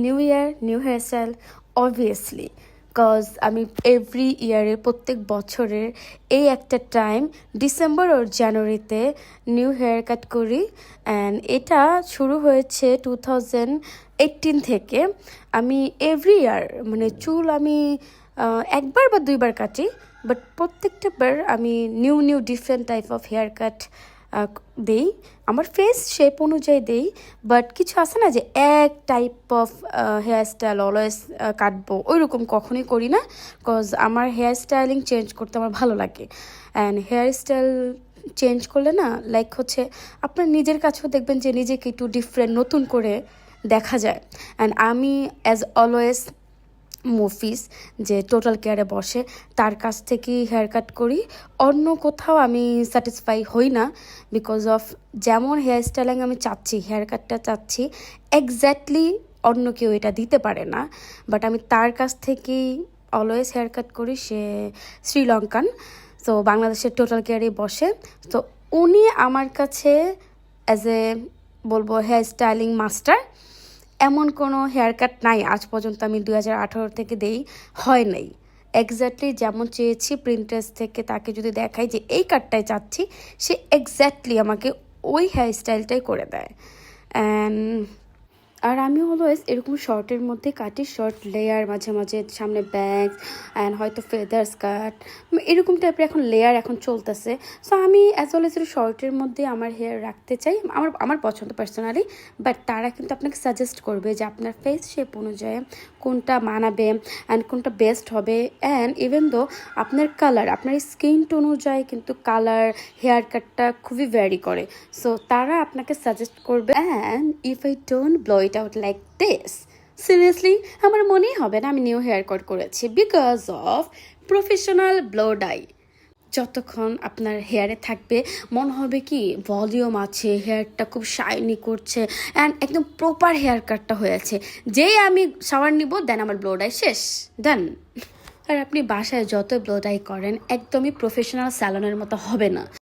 New year new hairstyle obviously, cause আমি every ইয়ারে প্রত্যেক বছরের এই একটা টাইম ডিসেম্বর ও জানুয়ারিতে নিউ হেয়ার কাট করি। অ্যান্ড এটা শুরু হয়েছে 2018 থেকে। আমি এভরি ইয়ার মানে চুল আমি একবার বা দুইবার কাটি, বাট প্রত্যেকটা বার আমি new new different type of hair cut দেই। আমার ফেস শেপ অনুযায়ী দেই, বাট কিছু আছে না যে এক type of hair style always কাটবো, ওইরকম কখনোই করি না। কজ আমার হেয়ার স্টাইলিং চেঞ্জ করতে আমার ভালো লাগে। অ্যান্ড হেয়ার স্টাইল চেঞ্জ করলে না লাইক হচ্ছে আপনার নিজের কাছেও দেখবেন যে নিজেকে একটু ডিফারেন্ট নতুন করে দেখা যায়। অ্যান্ড আমি অ্যাজ অলওয়েজ মফিস যে টোটাল কেয়ারে বসে, তার কাছ থেকেই হেয়ার কাট করি। অন্য কোথাও আমি স্যাটিসফাই হই না, বিকজ অফ যেমন হেয়ার স্টাইলিং আমি চাচ্ছি, হেয়ার কাটটা চাচ্ছি, এক্স্যাক্টলি অন্য কেউ এটা দিতে পারে না। বাট আমি তার কাছ থেকেই অলওয়েজ হেয়ার কাট করি। সে শ্রীলঙ্কান, তো বাংলাদেশের টোটাল কেয়ারে বসে। তো উনি আমার কাছে অ্যাজ এ বলবো হেয়ার স্টাইলিং মাস্টার। এমন কোনো হেয়ার কাট নাই আজ পর্যন্ত আমি 2018 থেকে দেই হয় নাই। এক্স্যাক্টলি যেমন চেয়েছি প্রিন্টারেস্ট থেকে তাকে যদি দেখাই যে এই কাটটাই চাচ্ছি, সে এক্স্যাক্টলি আমাকে ওই হেয়ার স্টাইলটাই করে দেয়। অ্যান্ড আর আমি অলওয়েজ এরকম শর্টের মধ্যে কাটি, শর্ট লেয়ার, মাঝে মাঝে সামনে ব্যাগস অ্যান্ড হয়তো ফেদার্স কাট, এরকম টাইপের এখন লেয়ার এখন চলতেছে। সো আমি অ্যাজ ওয়েল এস শর্টের মধ্যে আমার হেয়ার রাখতে চাই, আমার আমার পছন্দ পার্সোনালি। বাট তারা কিন্তু আপনাকে সাজেস্ট করবে যে আপনার ফেস শেপ অনুযায়ী কোনটা মানাবে অ্যান্ড কোনটা বেস্ট হবে। অ্যান্ড ইভেন দো আপনার কালার, আপনার স্কিন টোন অনুযায়ী কিন্তু কালার হেয়ার কাটটা খুবই ভ্যারি করে। সো তারা আপনাকে সাজেস্ট করবে। And if I don't blow it out like this, seriously আমার মনেই হবে না আমি নিউ হেয়ার কাট করেছি, because of professional blow dry. যতক্ষণ আপনার হেয়ারে থাকবে মনে হবে কি ভলিউম আছে, হেয়ারটা খুব শাইনি করছে অ্যান্ড একদম প্রপার হেয়ার কাটটা হয়েছে। যেই আমি শাওয়ার নিব দেন আমার ব্লো ডাই শেষ, ডান। আর আপনি বাসায় যত ব্লো ডাই করেন একদমই প্রফেশনাল স্যালনের মতো হবে না।